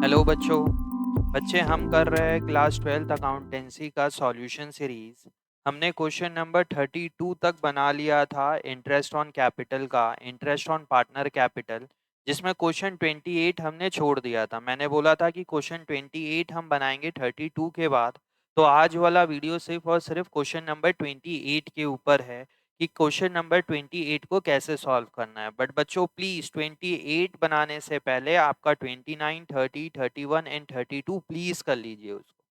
Hello बच्चों। बच्चे हम कर रहे हैं क्लास 12th अकाउंटेंसी का सॉल्यूशन सीरीज। हमने क्वेश्चन नंबर 32 तक बना लिया था इंटरेस्ट ऑन कैपिटल का, इंटरेस्ट ऑन पार्टनर कैपिटल, जिसमें क्वेश्चन 28 हमने छोड़ दिया था। मैंने बोला था कि क्वेश्चन 28 हम बनाएंगे 32 के बाद। तो आज वाला वीडियो सिर्फ और सिर्फ क्वेश्चन नंबर 28 के ऊपर है कि क्वेश्चन नंबर 28 को कैसे सॉल्व करना है। बट बच्चों प्लीज 28 बनाने से पहले आपका 29, 30, 31 एंड 32 प्लीज कर लीजिए उसको।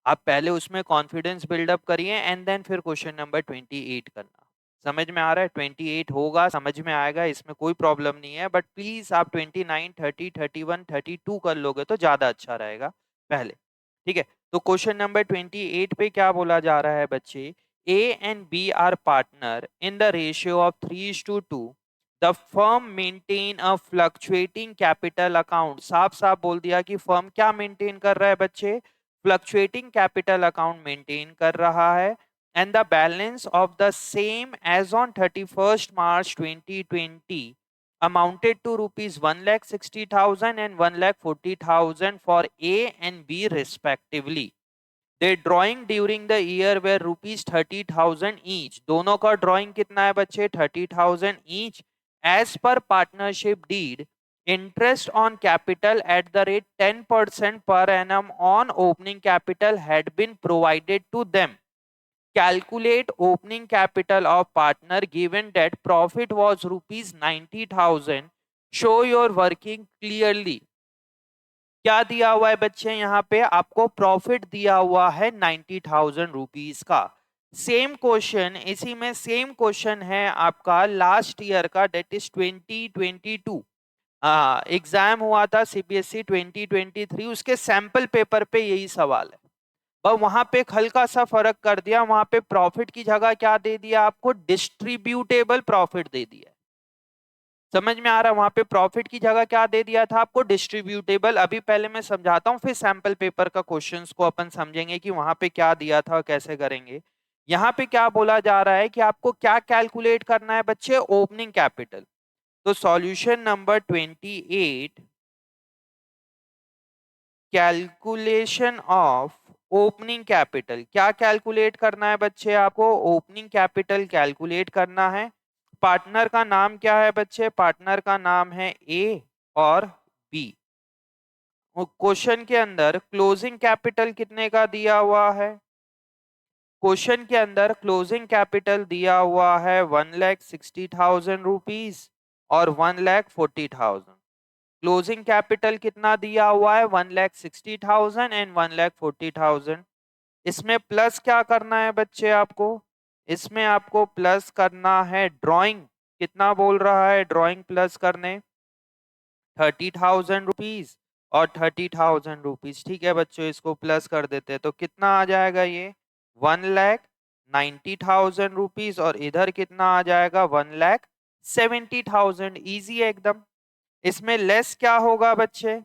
आप पहले उसमें कॉन्फिडेंस बिल्डअप करिए एंड देन फिर क्वेश्चन नंबर 28 करना। समझ में आ रहा है? 28 होगा, समझ में आएगा, इसमें कोई प्रॉब्लम नहीं है। बट प्लीज आप 29, 30, 31, 32 कर लोगे तो ज्यादा अच्छा रहेगा पहले। ठीक है, तो क्वेश्चन नंबर 28 पे क्या बोला जा रहा है बच्चे? A and B are partner in the ratio of 3:2. The firm maintain a fluctuating capital account. साफ साफ बोल दिया कि फर्म क्या मेंटेन कर रहा है बच्चे? फ्लक्चुएटिंग कैपिटल अकाउंट मेंटेन कर रहा है। And the balance of the same as on 31st March 2020 amounted to rupees 1,60,000 and 1,40,000 for A and B respectively. Their drawing during the year were rupees 30,000 each. दोनों का drawing कितना है बच्चे? 30,000 each. As per partnership deed, interest on capital at the rate 10% per annum on opening capital had been provided to them. Calculate opening capital of partner given that profit was rupees 90,000. Show your working clearly. क्या दिया हुआ है बच्चे? यहाँ पे आपको profit दिया हुआ है 90,000 रुपीज का। सेम क्वेश्चन, इसी में सेम क्वेश्चन है आपका लास्ट ईयर का, डेट इज 2022। एग्जाम हुआ था सीबीएसई 2023, उसके सैंपल पेपर पे यही सवाल है। पर वहां पे हल्का सा फर्क कर दिया, वहां पे प्रॉफिट की जगह क्या दे दिया आपको? डिस्ट्रीब्यूटेबल प्रॉफिट दे दिया। समझ में आ रहा है? वहां पे प्रॉफिट की जगह क्या दे दिया था आपको? डिस्ट्रीब्यूटेबल। अभी पहले मैं समझाता हूं, फिर सैंपल पेपर का क्वेश्चंस को अपन समझेंगे कि वहां पे क्या दिया था और कैसे करेंगे। यहाँ पे क्या बोला जा रहा है कि आपको क्या कैलकुलेट करना है बच्चे? Opening capital. तो solution number 28, calculation of opening capital. क्या कैलकुलेट करना है बच्चे आपको? ओपनिंग कैपिटल कैलकुलेट करना है। पार्टनर का नाम क्या है बच्चे? पार्टनर का नाम है ए और बी। क्वेश्चन के अंदर क्लोजिंग कैपिटल कितने का दिया हुआ है? क्वेश्चन के अंदर क्लोजिंग कैपिटल दिया हुआ है 1,60,000 रुपीज और 1,40,000। क्लोजिंग कैपिटल कितना दिया हुआ है? 1,60,000 एंड 1,40,000। इसमें प्लस क्या करना है बच्चे आपको? इसमें आपको प्लस करना है ड्राइंग। कितना बोल रहा है ड्राइंग प्लस करने? 30,000 रुपीज और 30,000 रुपीज। ठीक है बच्चों, इसको प्लस कर देते हैं तो कितना आ जाएगा ये? 1,90,000 रुपीज। और इधर कितना आ जाएगा? 1,70,000। इजी है एकदम। इसमें लेस क्या होगा बच्चे?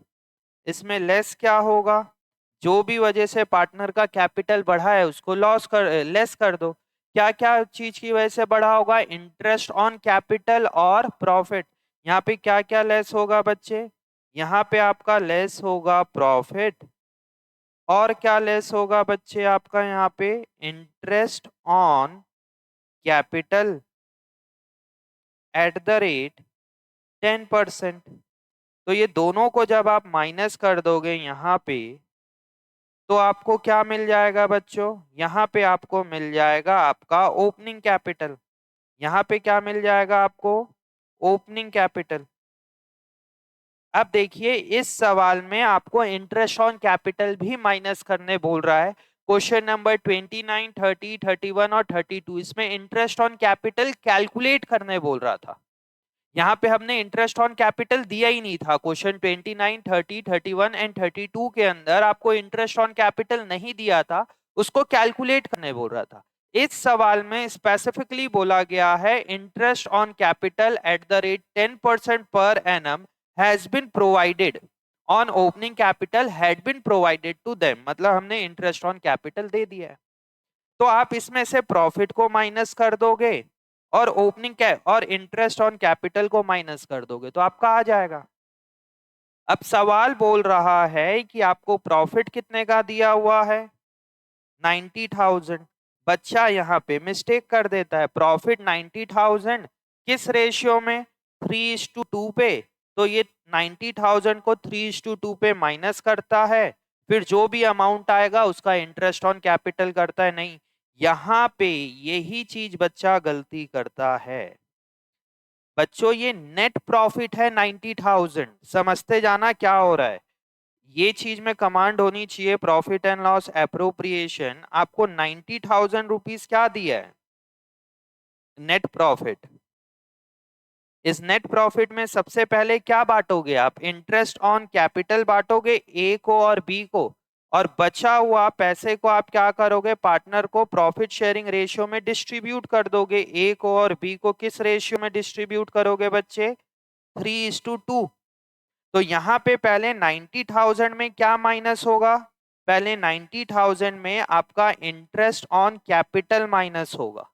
इसमें लेस क्या होगा? जो भी वजह से पार्टनर का कैपिटल बढ़ा है उसको लेस कर दो। क्या क्या चीज की वजह से बढ़ा होगा? इंटरेस्ट ऑन कैपिटल और प्रॉफिट। यहाँ पे क्या क्या लेस होगा बच्चे? यहाँ पे आपका लेस होगा प्रॉफिट, और क्या लेस होगा बच्चे आपका? यहाँ पे interest on capital at the rate 10%। तो ये दोनों को जब आप माइनस कर दोगे यहाँ पे, तो आपको क्या मिल जाएगा बच्चों? यहाँ पे आपको मिल जाएगा आपका ओपनिंग कैपिटल। यहाँ पे क्या मिल जाएगा आपको? Opening capital. अब देखिए इस सवाल में आपको इंटरेस्ट ऑन कैपिटल भी माइनस करने बोल रहा है। क्वेश्चन नंबर 29, 30, 31 और 32, इसमें इंटरेस्ट ऑन कैपिटल कैलकुलेट करने बोल रहा था। यहाँ पे हमने इंटरेस्ट ऑन कैपिटल दिया ही नहीं था। क्वेश्चन 29, 30, 31 एंड 32 के अंदर आपको इंटरेस्ट ऑन कैपिटल नहीं दिया था, उसको कैलकुलेट करने बोल रहा था। इस सवाल में स्पेसिफिकली बोला गया है interest on capital at the rate 10% per annum has been provided on opening capital had been provided to them. मतलब हमने इंटरेस्ट ऑन कैपिटल दे दिया है। तो आप इसमें से प्रॉफिट को माइनस कर दोगे और ओपनिंग और इंटरेस्ट ऑन कैपिटल को माइनस कर दोगे तो आपका आ जाएगा। अब सवाल बोल रहा है कि आपको प्रॉफिट कितने का दिया हुआ है, 90,000। बच्चा यहाँ पे मिस्टेक कर देता है, प्रॉफिट 90,000 किस रेशियो में, 3:2 पे। तो ये 90,000 को 3:2 पे माइनस करता है, फिर जो भी अमाउंट आएगा उसका इंटरेस्ट ऑन कैपिटल करता है। नहीं, यहाँ पे यही चीज बच्चा गलती करता है। बच्चों ये नेट प्रॉफिट है 90,000, समझते जाना क्या हो रहा है। ये चीज में कमांड होनी चाहिए, प्रॉफिट एंड लॉस एप्रोप्रिएशन। आपको 90,000 रुपीज क्या दिया है, नेट प्रॉफिट। इस नेट प्रॉफिट में सबसे पहले क्या बांटोगे आप, इंटरेस्ट ऑन कैपिटल बांटोगे ए को और बी को, और बचा हुआ पैसे को आप क्या करोगे, पार्टनर को प्रॉफिट शेयरिंग रेशियो में डिस्ट्रीब्यूट कर दोगे। ए को और बी को किस रेशियो में डिस्ट्रीब्यूट करोगे बच्चे, 3:2। तो यहाँ पे पहले 90,000 में क्या माइनस होगा, पहले 90,000 में आपका इंटरेस्ट ऑन कैपिटल माइनस होगा,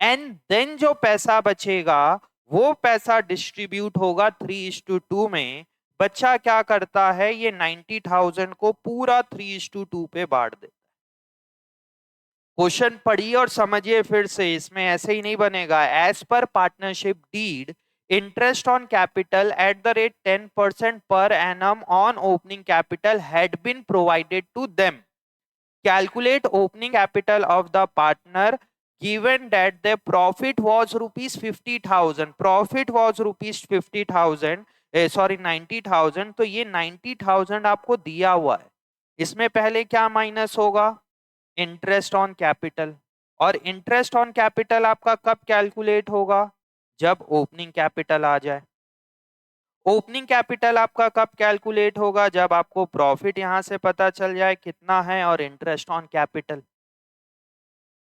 एंड देन जो पैसा बचेगा वो पैसा डिस्ट्रीब्यूट होगा 3:2 में। बच्चा क्या करता है, ये 90,000 को पूरा 3:2 पे बांट देता है। क्वेश्चन पढ़िए और समझिए फिर से, इसमें ऐसे ही नहीं बनेगा। As per partnership deed, interest on capital at the rate 10% per annum on opening capital had been provided to them. Calculate opening capital of the partner given that the profit was rupees 50,000. Profit was rupees 50,000, sorry 90,000। तो ये 90,000 आपको दिया हुआ है, इसमें पहले क्या minus होगा, इंटरेस्ट ऑन कैपिटल। और इंटरेस्ट ऑन कैपिटल आपका कब कैलकुलेट होगा, जब ओपनिंग कैपिटल आ जाए। ओपनिंग कैपिटल आपका कब कैलकुलेट होगा, जब आपको प्रॉफिट यहां से पता चल जाए कितना है और इंटरेस्ट ऑन कैपिटल।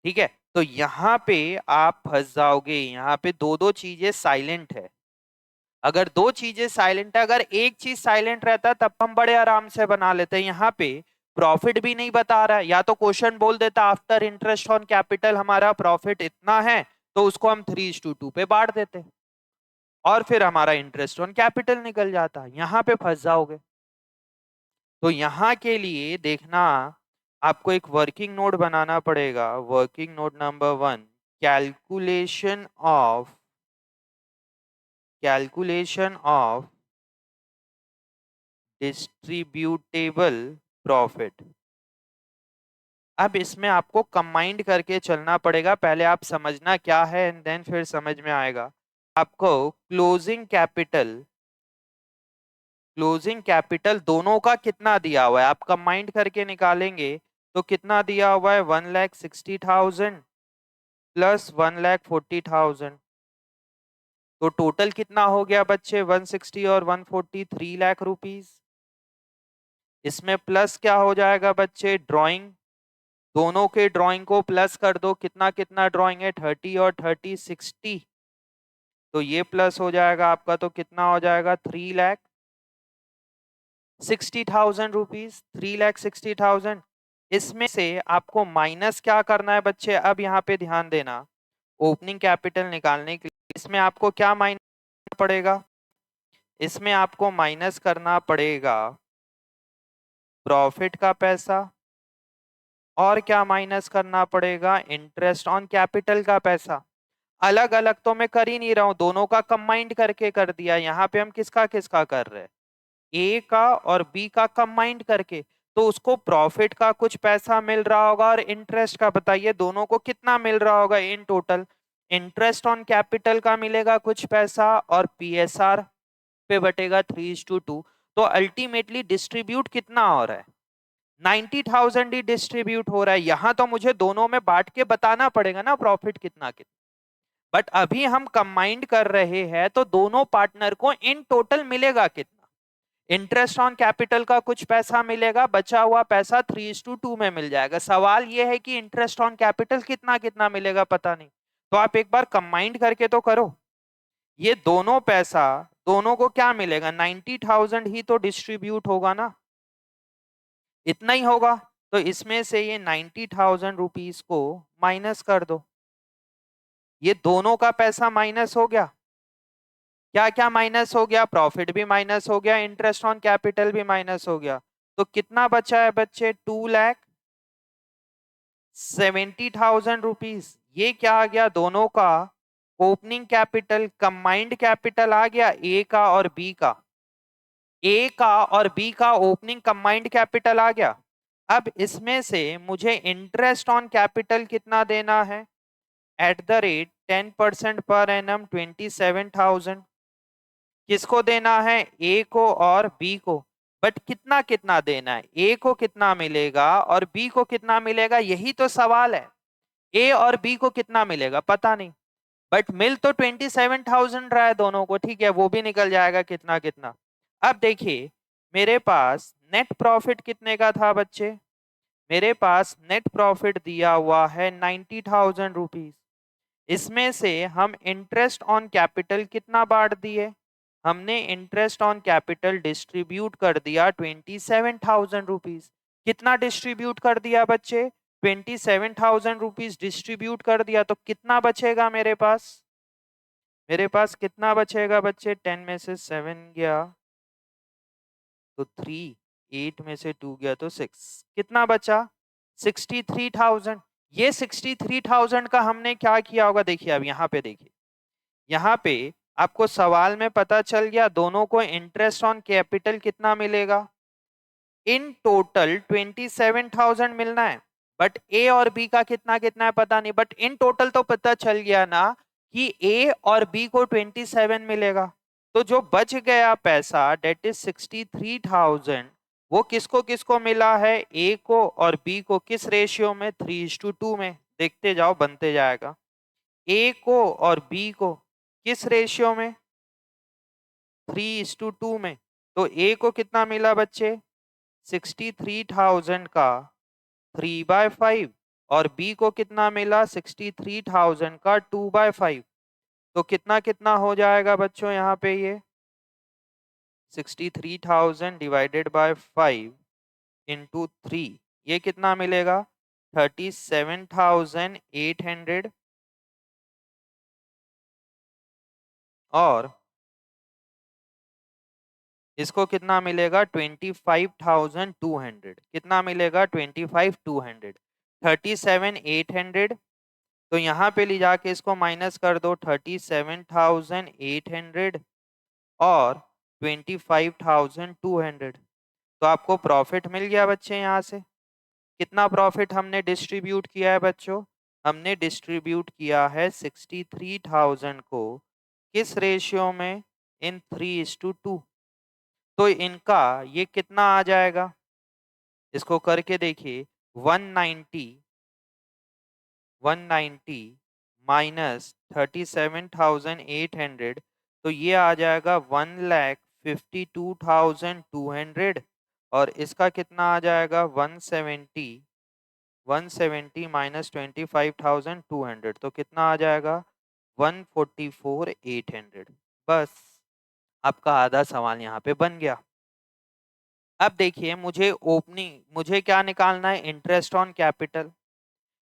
ठीक है, तो यहां पे आप फंस जाओगे, यहाँ पे दो दो चीजें साइलेंट है। अगर दो चीजें साइलेंट है, अगर एक चीज साइलेंट रहता तब हम बड़े आराम से बना लेते हैं। यहाँ पे प्रॉफिट भी नहीं बता रहा है, या तो क्वेश्चन बोल देता आफ्टर इंटरेस्ट ऑन कैपिटल हमारा प्रॉफिट इतना है, तो उसको हम 3:2 पे बांट देते और फिर हमारा इंटरेस्ट ऑन कैपिटल निकल जाता। यहाँ पे फंस जाओगे। तो यहाँ के लिए देखना, आपको एक वर्किंग नोट बनाना पड़ेगा। Working note number 1, calculation of distributable profit. अब इसमें आपको कंबाइंड करके चलना पड़ेगा, पहले आप समझना क्या है एंड देन फिर समझ में आएगा। आपको क्लोजिंग कैपिटल दोनों का कितना दिया हुआ है आप कंबाइंड करके निकालेंगे, तो कितना दिया हुआ है, 1,60,000 प्लस 1,40,000। तो टोटल कितना हो गया बच्चे, 160 और 140, 3 लाख रुपीज। इसमें प्लस क्या हो जाएगा बच्चे, ड्राइंग, दोनों के ड्राइंग को प्लस कर दो, कितना कितना ड्राइंग है, 30 और 30 60। तो ये प्लस हो जाएगा आपका, तो कितना हो जाएगा, 3,60,000 रुपीज, 3,60,000। इसमें से आपको माइनस क्या करना है बच्चे, अब यहाँ पे ध्यान देना, ओपनिंग कैपिटल निकालने के लिए इसमें आपको क्या माइनस पड़ेगा, इसमें आपको माइनस करना पड़ेगा प्रॉफिट का पैसा, और क्या माइनस करना पड़ेगा, इंटरेस्ट ऑन कैपिटल का पैसा। अलग अलग तो मैं कर ही नहीं रहा हूं, दोनों का कंबाइंड करके कर दिया। यहाँ पे हम किसका किसका कर रहे हैं, ए का और बी का कंबाइंड करके। तो उसको प्रॉफिट का कुछ पैसा मिल रहा होगा और इंटरेस्ट का, बताइए दोनों को कितना मिल रहा होगा in total. Interest on capital का मिलेगा कुछ पैसा और पीएसआर पे बटेगा 3:2। तो अल्टीमेटली डिस्ट्रीब्यूट कितना हो रहा है, 90,000 ही डिस्ट्रीब्यूट हो रहा है। यहां तो मुझे दोनों में बांट के बताना पड़ेगा ना प्रॉफिट कितना कितना, बट अभी हम कंबाइंड कर रहे हैं तो दोनों पार्टनर को इन टोटल मिलेगा कितना, इंटरेस्ट ऑन कैपिटल का कुछ पैसा मिलेगा, बचा हुआ पैसा 3:2 में मिल जाएगा। सवाल यह है कि इंटरेस्ट ऑन कैपिटल कितना कितना मिलेगा पता नहीं, तो आप एक बार कंबाइंड करके तो करो। ये दोनों पैसा, दोनों को क्या मिलेगा, 90,000 ही तो डिस्ट्रीब्यूट होगा ना, इतना ही होगा। तो इसमें से ये 90,000 रुपीज को माइनस कर दो, ये दोनों का पैसा माइनस हो गया। क्या क्या माइनस हो गया, प्रॉफिट भी माइनस हो गया, इंटरेस्ट ऑन कैपिटल भी माइनस हो गया। तो कितना बचा है बच्चे, 2,70,000 रुपीज। ये क्या आ गया, दोनों का ओपनिंग कैपिटल कंबाइंड कैपिटल आ गया, ए का और बी का। ए का और बी का ओपनिंग कंबाइंड कैपिटल आ गया। अब इसमें से मुझे इंटरेस्ट ऑन कैपिटल कितना देना है, eight the rate 10% per annum 27,000। किसको देना है, ए को और बी को। बट कितना कितना देना है, ए को कितना मिलेगा और बी को कितना मिलेगा, यही तो सवाल है। ए और बी को कितना मिलेगा पता नहीं, बट मिल तो 27,000 रहा है दोनों को, ठीक है, वो भी निकल जाएगा कितना कितना। अब देखिए मेरे पास नेट प्रॉफिट कितने का था बच्चे, मेरे पास नेट प्रॉफिट दिया हुआ है 90,000 रुपीज। इसमें से हम इंटरेस्ट ऑन कैपिटल कितना बांट दिए, हमने इंटरेस्ट ऑन कैपिटल डिस्ट्रीब्यूट कर दिया 27,000 रुपीज। कितना डिस्ट्रीब्यूट कर दिया बच्चे, 27,000 रुपीज डिस्ट्रीब्यूट कर दिया, तो कितना बचेगा मेरे पास, मेरे पास कितना बचेगा बच्चे, 10 में से 7 गया तो 3, 8 में से 2 गया तो 6, कितना बचा, 63,000। ये 63,000 का हमने क्या किया होगा, देखिए अब यहाँ पे देखिए, यहाँ पे आपको सवाल में पता चल गया दोनों को इंटरेस्ट ऑन कैपिटल कितना मिलेगा, इन टोटल 27,000 मिलना है। बट ए और बी का कितना कितना है पता नहीं, बट इन टोटल तो पता चल गया ना कि ए और बी को 27 मिलेगा। तो जो बच गया पैसा डेट इज 63,000, वो किसको किसको मिला है, ए को और बी को, किस रेशियो में, 3:2 में। देखते जाओ बनते जाएगा, ए को और बी को किस रेशियो में, 3:2 में। तो ए को कितना मिला बच्चे, 63,000 का 3/5, और बी को कितना मिला, 63,000 का 2/5। तो कितना कितना हो जाएगा बच्चों यहाँ पे, ये 63,000 डिवाइडेड बाय 5 इंटू 3, ये कितना मिलेगा, 37,800, और इसको कितना मिलेगा, 25,200। कितना मिलेगा, 25,200, 37,800। तो यहाँ पे ले जाके इसको माइनस कर दो, 37,800 और 25,200। तो आपको प्रॉफिट मिल गया बच्चे। यहाँ से कितना प्रॉफिट हमने डिस्ट्रीब्यूट किया है बच्चों, हमने डिस्ट्रीब्यूट किया है 63,000 को, किस रेशियो में, इन 3:2। तो इनका ये कितना आ जाएगा, इसको करके देखिए, 190 माइनस 37,800, तो ये आ जाएगा 1,52,200, और इसका कितना आ जाएगा, 170 माइनस 25,200, तो कितना आ जाएगा, 144,800। बस आपका आधा सवाल यहाँ पे बन गया। अब देखिए मुझे क्या निकालना है, interest on capital.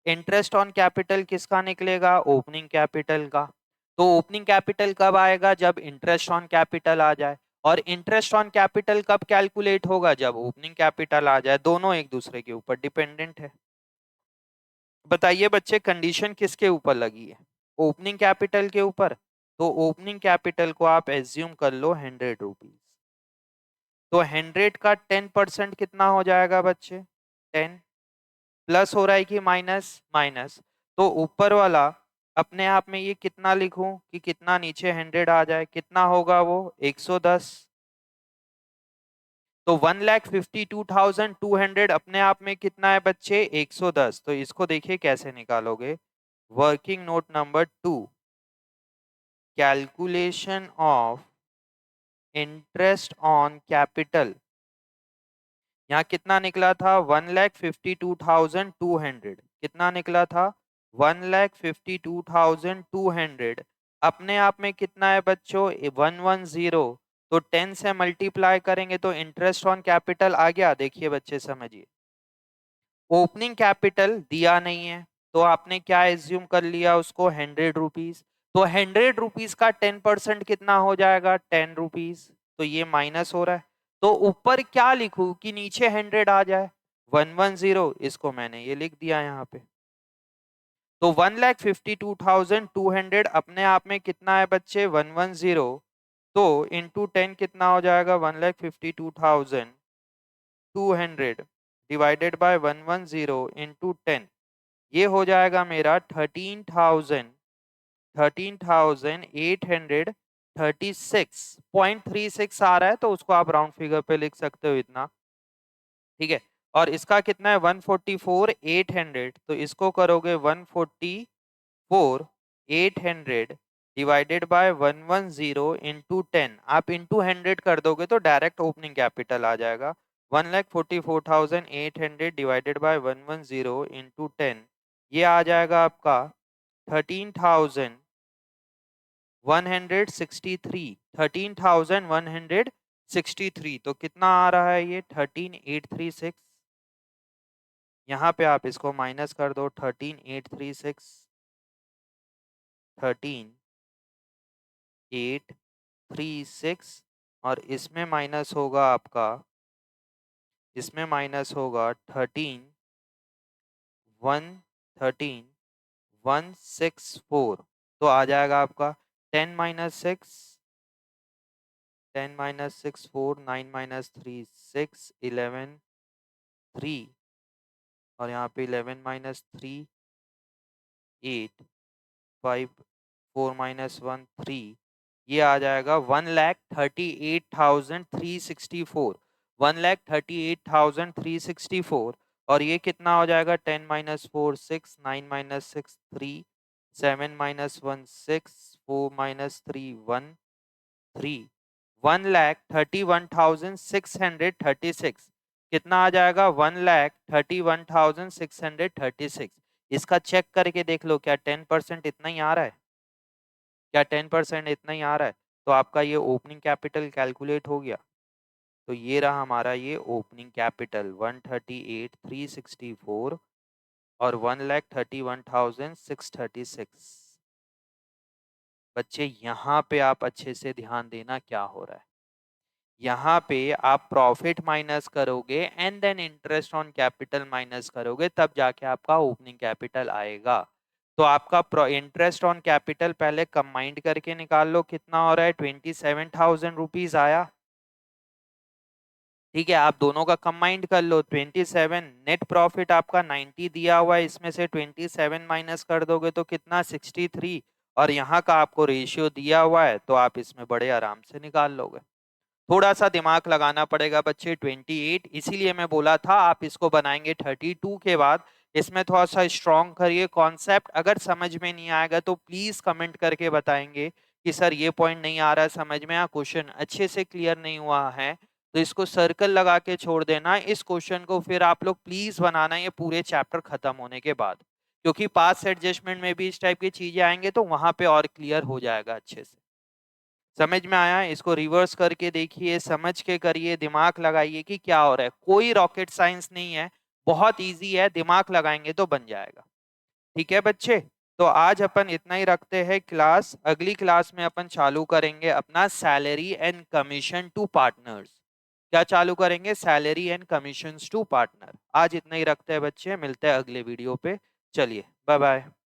Interest on capital किसका निकलेगा, ओपनिंग कैपिटल का। तो ओपनिंग कैपिटल कब आएगा, जब इंटरेस्ट ऑन कैपिटल आ जाए। और इंटरेस्ट ऑन कैपिटल कब कैलकुलेट होगा, जब ओपनिंग कैपिटल आ जाए। दोनों एक दूसरे के ऊपर डिपेंडेंट है। बताइए बच्चे कंडीशन किसके ऊपर लगी है, ओपनिंग कैपिटल के ऊपर। तो ओपनिंग कैपिटल को आप एज्यूम कर लो 100 रुपीज। तो 100 का 10% कितना हो जाएगा बच्चे, 10। प्लस हो रहा है कि माइनस, माइनस। तो ऊपर वाला अपने आप में ये कितना लिखूं कि कितना नीचे 100 आ जाए, कितना होगा वो, 110। तो 1,52,200 अपने आप में कितना है बच्चे, 110। तो इसको देखिए कैसे निकालोगे, working note number 2, calculation of interest on capital. यहाँ कितना निकला था, 1,52,200। कितना निकला था, 1,52,200। अपने आप में कितना है बच्चों, 110। तो 10 से मल्टीप्लाई करेंगे तो इंटरेस्ट ऑन कैपिटल आ गया। देखिए बच्चे समझिए, ओपनिंग कैपिटल दिया नहीं है, तो आपने क्या एज्यूम कर लिया उसको, 100 रुपीज। तो 100 रुपीज का 10% कितना हो जाएगा 10 रुपीज, तो ये माइनस हो रहा है। तो ऊपर क्या लिखूं कि नीचे 100 आ जाए, 110, इसको मैंने ये लिख दिया यहाँ पे। तो 1,52,200 अपने आप में कितना है बच्चे 110, तो इंटू 10 कितना हो जाएगा 1,52,200 डिवाइडेड बाय 110 इंटू 10, ये हो जाएगा मेरा 13,836.36 आ रहा है, तो उसको आप राउंड फिगर पे लिख सकते हो इतना, ठीक है। और इसका कितना है 144,800, तो इसको करोगे 144,800 डिवाइडेड बाय 110 इंटू 10, आप इंटू 100 कर दोगे तो डायरेक्ट ओपनिंग कैपिटल आ जाएगा। 1,44,800 डिवाइडेड बाय 110 इंटू 10, ये आ जाएगा आपका 13,163, तो कितना आ रहा है ये 13,836। यहाँ पे आप इसको माइनस कर दो, 13,836 13,836, और इसमें माइनस होगा आपका, इसमें माइनस होगा 13,164, तो आ जाएगा आपका 10 माइनस 6, 10 माइनस 6 4, 9 माइनस 3 6, 11 3, और यहाँ पे 11 माइनस 3 8, 5 4 माइनस 1 3, ये आ जाएगा 1,38,364, 1,38,364, और ये कितना हो जाएगा 10 माइनस 4 6, 9 माइनस 6 3, 7 माइनस 1 6, 4 माइनस 3 1 3, 1,31,636, कितना आ जाएगा 1,31,636। इसका चेक करके देख लो क्या 10% इतना ही आ रहा है, क्या 10% इतना ही आ रहा है, तो आपका ये ओपनिंग कैपिटल कैलकुलेट हो गया। तो ये रहा हमारा ये ओपनिंग कैपिटल 138,364 और 1,31,636। बच्चे यहाँ पे आप अच्छे से ध्यान देना क्या हो रहा है, यहाँ पे आप प्रॉफिट माइनस करोगे and then interest on capital minus करोगे, तब जाके आपका ओपनिंग कैपिटल आएगा। तो आपका इंटरेस्ट ऑन कैपिटल पहले कंबाइंड करके निकाल लो, कितना हो रहा है 27,000 रुपीज आया, ठीक है। आप दोनों का कंबाइंड कर लो 27, नेट प्रॉफिट आपका 90 दिया हुआ है, इसमें से 27 माइनस कर दोगे तो कितना 63, और यहाँ का आपको रेशियो दिया हुआ है, तो आप इसमें बड़े आराम से निकाल लोगे। थोड़ा सा दिमाग लगाना पड़ेगा बच्चे 28, इसीलिए मैं बोला था आप इसको बनाएंगे 32 के बाद, इसमें थोड़ा सा स्ट्रॉन्ग करिए कॉन्सेप्ट। अगर समझ में नहीं आएगा तो प्लीज कमेंट करके बताएंगे कि सर ये पॉइंट नहीं आ रहा है समझ में, या क्वेश्चन अच्छे से क्लियर नहीं हुआ है, तो इसको सर्कल लगा के छोड़ देना। इस क्वेश्चन को फिर आप लोग प्लीज बनाना ये पूरे चैप्टर खत्म होने के बाद, क्योंकि पास एडजस्टमेंट में भी इस टाइप की चीजें आएंगे तो वहां पे और क्लियर हो जाएगा अच्छे से। समझ में आया, इसको रिवर्स करके देखिए, समझ के करिए, दिमाग लगाइए कि क्या हो रहा है, कोई रॉकेट साइंस नहीं है, बहुत इजी है, दिमाग लगाएंगे तो बन जाएगा। ठीक है बच्चे, तो आज अपन इतना ही रखते हैं क्लास, अगली क्लास में अपन चालू करेंगे अपना salary and commission to partners. क्या चालू करेंगे, salary and commission to partner. आज इतना ही रखते हैं बच्चे, मिलते हैं अगले वीडियो पे, चलिए बाय बाय।